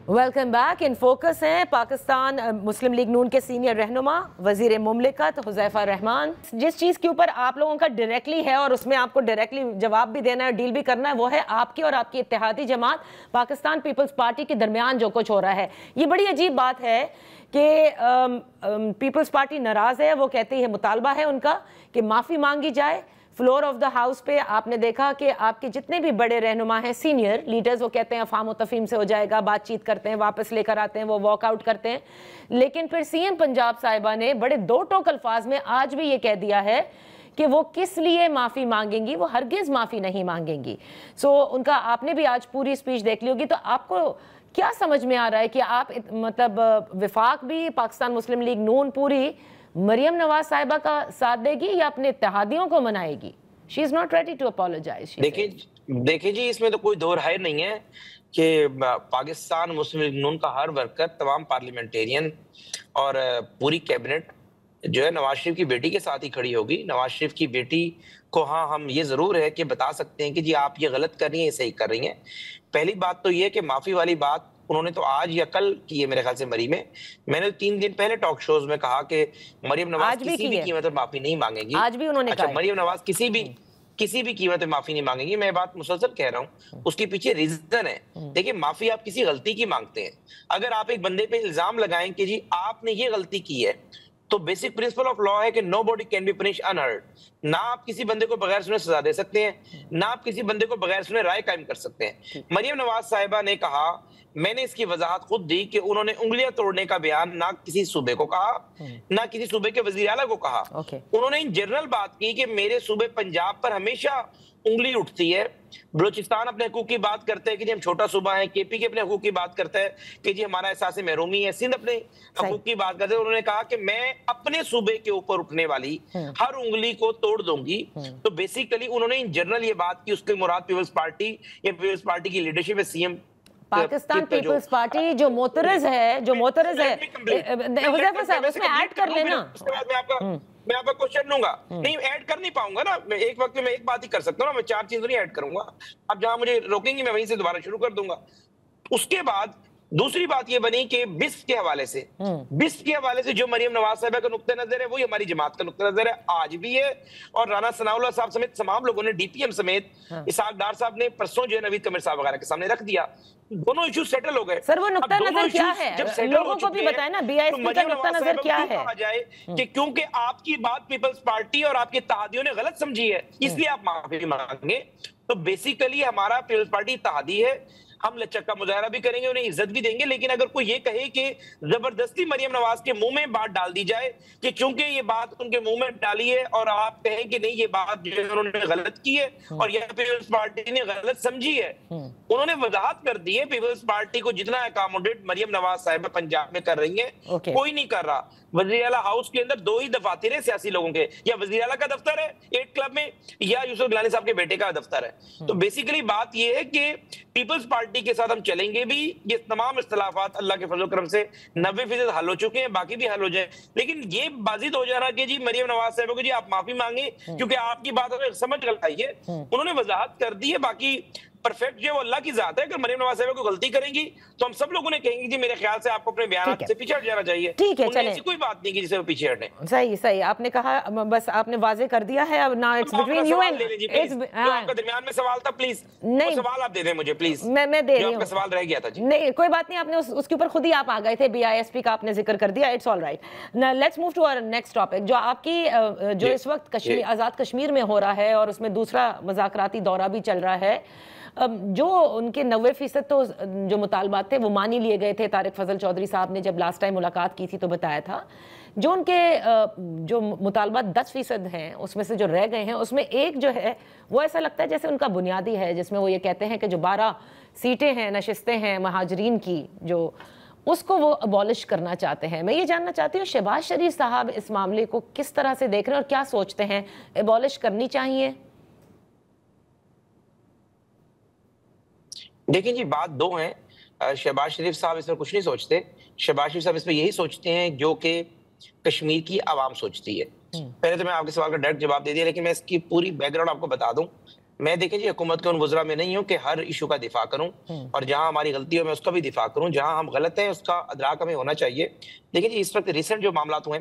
Welcome back. In focus ہیں پاکستان مسلم league نون کے senior رہنما وزیر مملکت حذیفہ رحمان. جس چیز کے اوپر آپ لوگوں کا ڈائریکٹلی ہے اور اس میں آپ کو ڈائریکٹلی جواب بھی دینا ہے اور ڈیل بھی کرنا ہے وہ ہے آپ کی اور آپ کی اتحادی جماعت پاکستان پیپلز پارٹی کے درمیان جو کچھ ہو رہا ہے. یہ بڑی عجیب بات ہے کہ پیپلز پارٹی ناراض ہے. وہ کہتی ہے مطالبہ ہے ان کا کہ معافی مانگی جائے. فلور آف دا ہاؤس پہ آپ نے دیکھا کہ آپ کے جتنے بھی بڑے رہنما ہیں سینئر لیڈرز وہ کہتے ہیں افہام و تفہیم سے ہو جائے گا, بات چیت کرتے ہیں, واپس لے کر آتے ہیں, وہ واک آؤٹ کرتے ہیں. لیکن پھر سی ایم پنجاب صاحبہ نے بڑے دو ٹوک الفاظ میں آج بھی یہ کہہ دیا ہے کہ وہ کس لیے معافی مانگیں گی, وہ ہرگز معافی نہیں مانگیں گی. ان کا آپ نے بھی آج پوری اسپیچ دیکھ لی ہوگی, تو آپ کو کیا سمجھ میں آ رہا ہے کہ آپ مطلب وفاق بھی پاکستان مسلم لیگ نون پوری مریم نواز صاحبہ کا ساتھ دے گی یا اپنے اتحادیوں کو منائے گی؟ She is not ready to apologize. دیکھیں جی, اس میں تو کوئی دو رائے نہیں ہے کہ پاکستان مسلم لیگ نون کا ہر ورکر, تمام پارلیمنٹیرین اور پوری کیبنٹ جو ہے نواز شریف کی بیٹی کے ساتھ ہی کھڑی ہوگی. نواز شریف کی بیٹی کو ہم یہ ضرور ہے کہ بتا سکتے ہیں کہ جی آپ یہ غلط کر رہی ہیں, یہ صحیح کر رہی ہیں. پہلی بات تو یہ کہ معافی والی بات انہوں نے تو آج یا کل کی ہے میرے خیال سے مری میں نے 3 دن پہلے ٹاک شوز میں کہا کہ مریم نواز کسی بھی قیمت پر معافی نہیں مانگے گی. آج بھی انہوں نے کہا مریم نواز کسی بھی قیمت پہ معافی نہیں مانگے گی. میں بات مسلسل کہہ رہا ہوں, اس کے پیچھے ریزن ہے. دیکھیں, معافی آپ کسی غلطی کی مانگتے ہیں. اگر آپ ایک بندے پہ الزام لگائیں کہ جی آپ نے یہ غلطی کی ہے, تو بیسک پرنسپل آف لا ہے کہ no body can be punish unheard. نہ آپ کسی بندے کو بغیر سنے سزا دے سکتے ہیں, نہ آپ کسی بندے کو بغیر سنے رائے قائم کر سکتے ہیں. مریم نواز صاحبہ نے کہا, میں نے اس کی وضاحت خود دی کہ انہوں نے انگلیاں توڑنے کا بیان نہ کسی صوبے کو کہا, نہ کسی صوبے کے وزیر اعلیٰ کو کہا. انہوں نے جنرل بات کی کہ میرے صوبے پنجاب پر ہمیشہ انگلی اٹھتی ہے. بلوچستان اپنے حقوق کی بات کرتے ہیں کہ جی ہم چھوٹا صوبہ ہیں, کے پی کے اپنے حقوق کی بات کرتا ہے کہ جی ہمارا احساس محرومی ہے, سندھ اپنے حقوق کی بات کرتے ہیں. انہوں نے کہا کہ میں اپنے صوبے کے اوپر اٹھنے والی ہر انگلی کو توڑ دوں گی. تو بیسیکلی انہوں نے جنرل یہ بات کی, اس کے مراد پیپلز پارٹی یا پیپلز پارٹی کی لیڈرشپ ہے, سی ایم پاکستان پیپلز پارٹی جو معترض ہے حذیفہ صاحب اس میں ایڈ کر لینا. میں آپ کا کوشچن لوں گا, نہیں ایڈ کر نہیں پاؤں گا نا, میں ایک وقت میں ایک بات ہی کر سکتا ہوں نا, میں 4 چیزیں نہیں ایڈ کروں گا. اب جہاں مجھے روکیں گی میں وہیں سے دوبارہ شروع کر دوں گا. اس کے بعد دوسری بات یہ بنی کہ بسٹ کے حوالے سے جو مریم نواز صاحبہ کا نقطہ نظر ہے وہی ہماری جماعت کا نقطہ نظر ہے, آج بھی ہے. اور رانا ثناء اللہ صاحب سمیت تمام لوگوں نے, ڈی پی ایم سمیت اسحاق ڈار صاحب نے پرسوں جو ہے نوید قمر صاحب وغیرہ کے سامنے رکھ دیا. دونوں ایشو سیٹل ہو گئے. سر وہ نقطہ نظر کیا ہے, لوگوں کو بھی بتائیں نا, بی آئی ایس پی کا نقطہ نظر کیا ہے؟ کہ کیونکہ آپ کی بات پیپلز پارٹی اور آپ کے اتحادیوں نے غلط سمجھی ہے, اس لیے آپ معافی مانگیں. تو بیسیکلی ہمارا پیپلز پارٹی اتحادی ہے, ہم لچک کا مظاہرہ بھی کریں گے, انہیں عزت بھی دیں گے. لیکن اگر کوئی یہ کہے کہ زبردستی مریم نواز کے منہ میں بات ڈال دی جائے کہ چونکہ یہ بات ان کے منہ میں ڈالی ہے اور آپ کہیں کہ نہیں یہ بات جو ہے انہوں نے غلط کی ہے اور یہ پیپلز پارٹی نے غلط سمجھی ہے, انہوں نے وضاحت کر دی ہے پیپلز پارٹی کو جتنا اکاموڈیٹ مریم نواز صاحبہ پنجاب میں کر رہی ہیں کوئی نہیں کر رہا. وزیر اعلیٰ ہاؤس کے اندر 2 ہی دفاتر ہیں سیاسی لوگوں کے, یا وزیر اعلیٰ کا دفتر ہے 8 کلب میں, یا یوسف گیلانی صاحب کے بیٹے کا دفتر ہے. تو بیسیکلی بات یہ ہے کہ پیپلز پارٹی کے ساتھ ہم چلیں گے بھی. یہ تمام اختلافات اللہ کے فضل و کرم سے 90% حل ہو چکے ہیں, باقی بھی حل ہو جائیں. لیکن یہ بازی ہو جا رہا کہ جی مریم نواز صاحب کو جی آپ معافی مانگیں کیونکہ آپ کی بات سمجھ غلط آئی ہے. انہوں نے وضاحت کر دی ہے, باقی پرفیکٹ جو وہ اللہ کی ذات ہے. اگر مریم نواز صاحبہ کو غلطی کریں گی تو ہم سب لوگوں نے کہیں گے جی میرے خیال سے آپ کو اپنے بیانات سے پیچھے ہٹ جانا چاہیے. ٹھیک ہے, چلیں, ایسی کوئی بات نہیں کہ جسے وہ پیچھے ہٹیں. صحیح آپ نے کہا, بس آپ نے واضح کر دیا ہے. اب نا اٹس بٹوین یو اینڈ جو آپ کا درمیان میں سوال تھا, پلیز وہ سوال آپ دے دیں مجھے پلیز. میں دے رہی ہوں, آپ کا سوال رہ گیا تھا. جی نہیں کوئی بات نہیں, آپ نے اس کے اوپر خود ہی آپ آ گئے تھے, بی آئی ایس پی کا آپ نے ذکر کر دیا, it's all right. Let's move to our next topic, جو آپ کی جو اس وقت آزاد کشمیر میں ہو رہا ہے اور اس میں دوسرا مذاکراتی دورہ بھی چل رہا ہے. جو ان کے 90% تو جو مطالبات تھے وہ مانی لیے گئے تھے. طارق فضل چودھری صاحب نے جب لاسٹ ٹائم ملاقات کی تھی تو بتایا تھا. جو ان کے جو مطالبات 10% ہیں اس میں سے جو رہ گئے ہیں, اس میں ایک جو ہے وہ ایسا لگتا ہے جیسے ان کا بنیادی ہے, جس میں وہ یہ کہتے ہیں کہ جو 12 سیٹیں ہیں, نشستیں ہیں مہاجرین کی, جو اس کو وہ ابالش کرنا چاہتے ہیں. میں یہ جاننا چاہتی ہوں شہباز شریف صاحب اس معاملے کو کس طرح سے دیکھ رہے ہیں اور کیا سوچتے ہیں, ابالش کرنی چاہیے؟ دیکھیں جی, بات 2 ہیں. شہباز شریف صاحب اس پر کچھ نہیں سوچتے. شہباز شریف صاحب اس پہ یہی سوچتے ہیں جو کہ کشمیر کی عوام سوچتی ہے. پہلے تو میں آپ کے سوال کا ڈائریکٹ جواب دے دیا, لیکن میں اس کی پوری بیک گراؤنڈ آپ کو بتا دوں. میں دیکھیں جی حکومت کے ان وزراء میں نہیں ہوں کہ ہر ایشو کا دفاع کروں اور جہاں ہماری غلطی ہو میں اس کا بھی دفاع کروں، جہاں ہم غلط ہیں اس کا ادراک ہمیں ہونا چاہیے. دیکھیں جی اس وقت ریسنٹ جو معاملات ہوئے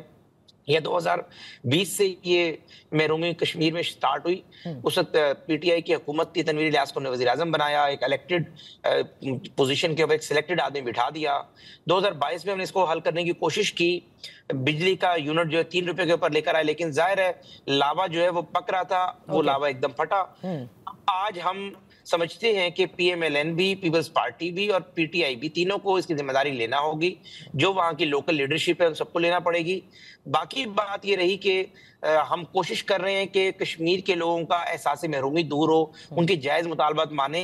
یہ 2020 سے یہ محرومی کشمیر میں سٹارٹ ہوئی. اس وقت پی ٹی آئی کی حکومت تھی، تنویر الیاس کو وزیر اعظم بنایا، ایک الیکٹڈ پوزیشن کے اوپر ایک سلیکٹڈ آدمی بٹھا دیا. 2022 میں ہم نے اس کو حل کرنے کی کوشش کی، بجلی کا یونٹ جو ہے 3 روپے کے اوپر لے کر آئے، لیکن ظاہر ہے لاوا جو ہے وہ پک رہا تھا، وہ لاوا ایک دم پھٹا. آج ہم سمجھتے ہیں کہ پی ایم ایل این بھی، پیپلز پارٹی بھی اور پی ٹی آئی بھی، تینوں کو اس کی ذمہ داری لینا ہوگی. جو وہاں کی لوکل لیڈرشپ ہے ان سب کو لینا پڑے گی. باقی بات یہ رہی کہ ہم کوشش کر رہے ہیں کہ کشمیر کے لوگوں کا احساس محرومی دور ہو، ان کے جائز مطالبات مانیں،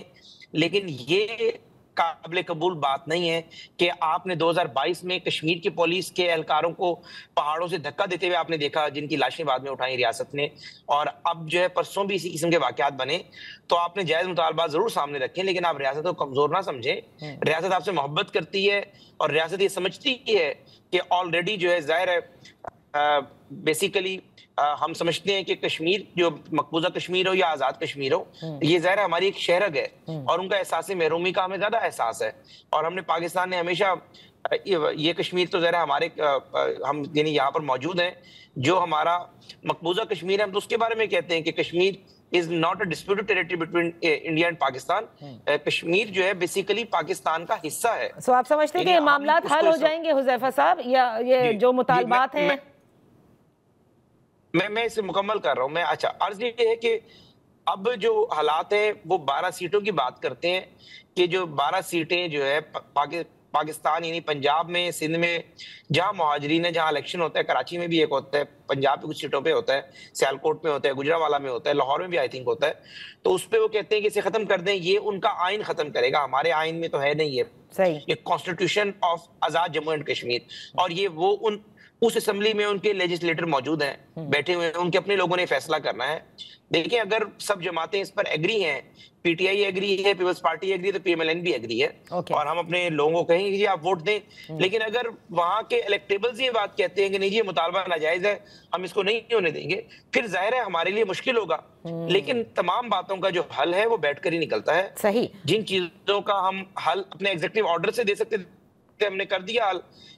لیکن یہ قابل قبول بات نہیں ہے کہ آپ نے 2022 میں کشمیر کی پولیس کے اہلکاروں کو پہاڑوں سے دھکا دیتے ہوئے آپ نے دیکھا، جن کی لاشیں بعد میں اٹھائیں ریاست نے، اور اب جو ہے پرسوں بھی اسی قسم کے واقعات بنے. تو آپ نے جائز مطالبات ضرور سامنے رکھیں، لیکن آپ ریاست کو کمزور نہ سمجھیں. ریاست آپ سے محبت کرتی ہے اور ریاست یہ سمجھتی ہے کہ آلریڈی جو ہے ظاہر ہے بیسیکلی ہم سمجھتے ہیں کہ کشمیر جو مقبوضہ کشمیر ہو یا آزاد کشمیر ہو، یہ ظاہر ہماری ایک شہرگ ہے اور ان کا احساس محرومی کا ہمیں زیادہ احساس ہے. اور ہم نے پاکستان نے ہمیشہ یہ کشمیر تو ظاہر ہمارے ہم یعنی یہاں پر موجود ہیں، جو ہمارا مقبوضہ کشمیر ہے ہم تو اس کے بارے میں کہتے ہیں کہ Kashmir is not a disputed territory between India and Pakistan. Kashmir جو ہے بیسیکلی پاکستان کا حصہ ہے. سو آپ سمجھتے ہیں کہ معاملات حل ہو جائیں گے حذیفہ صاحب، یا یہ جو مطالبات ہیں؟ میں اسے مکمل کر رہا ہوں. میں اچھا عرض یہ ہے کہ اب جو حالات ہیں وہ 12 سیٹوں کی بات کرتے ہیں کہ جو 12 سیٹیں جو ہے پاکستان یعنی پنجاب میں، سندھ میں جہاں مہاجرین ہے، جہاں الیکشن ہوتا ہے، کراچی میں بھی ایک ہوتا ہے، پنجاب کی کچھ سیٹوں پہ ہوتا ہے، سیالکوٹ میں ہوتا ہے، گجرانوالہ میں ہوتا ہے، لاہور میں بھی آئی تھنک ہوتا ہے. تو اس پہ وہ کہتے ہیں کہ اسے ختم کر دیں. یہ ان کا آئین ختم کرے گا، ہمارے آئین میں تو ہے نہیں یہ constitution of Azad Jammu and Kashmir. اور یہ وہ اس اسمبلی میں ان کے لیجسلیٹر موجود ہیں، بیٹھے ہوئے ہیں، ان کے اپنے لوگوں نے فیصلہ کرنا ہے. دیکھیں اگر سب جماعتیں اس پر ایگری ہیں، پی ٹی آئی ایگری ہے، پیپلز پارٹی ایگری ہے، تو پی ایم ایل این بھی ایگری ہے، اور ہم اپنے لوگوں کو کہیں گے جی آپ ووٹ دیں. لیکن اگر وہاں کے الیکٹیبلز یہ بات کہتے ہیں کہ نہیں جی یہ مطالبہ ناجائز ہے، ہم اس کو نہیں ہونے دیں گے، پھر ظاہر ہے ہمارے لیے مشکل ہوگا. لیکن تمام باتوں کا جو حل ہے وہ بیٹھ کر ہی نکلتا ہے. صحیح. جن چیزوں کا ہم حل اپنے ایگزیکٹو آرڈر سے دے سکتے تھے ہم نے کر دیا حل.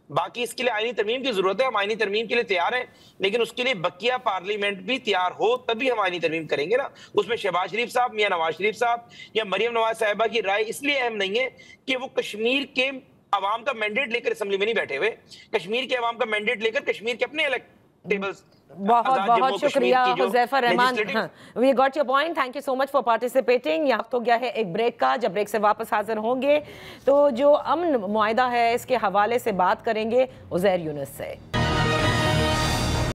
باقی اس کے لیے آئینی ترمیم کی ضرورت ہے، ہم آئینی ترمیم کے لیے تیار ہیں، لیکن اس کے لیے بقیہ پارلیمنٹ بھی تیار ہو تبھی ہم آئینی ترمیم کریں گے نا. اس میں شہباز شریف صاحب، میاں نواز شریف صاحب یا مریم نواز صاحبہ کی رائے اس لیے اہم نہیں ہے کہ وہ کشمیر کے عوام کا مینڈیٹ لے کر اسمبلی میں نہیں بیٹھے ہوئے. کشمیر کے عوام کا مینڈیٹ لے کر کشمیر کے اپنے الیکٹیبلز. بہت بہت شکریہ حذیفہ رحمان. We got your point. Thank you so much for participating. یہ وقت ہو گیا ہے ایک بریک کا. جب بریک سے واپس حاضر ہوں گے تو جو امن معاہدہ ہے اس کے حوالے سے بات کریں گے عزیر یونس سے.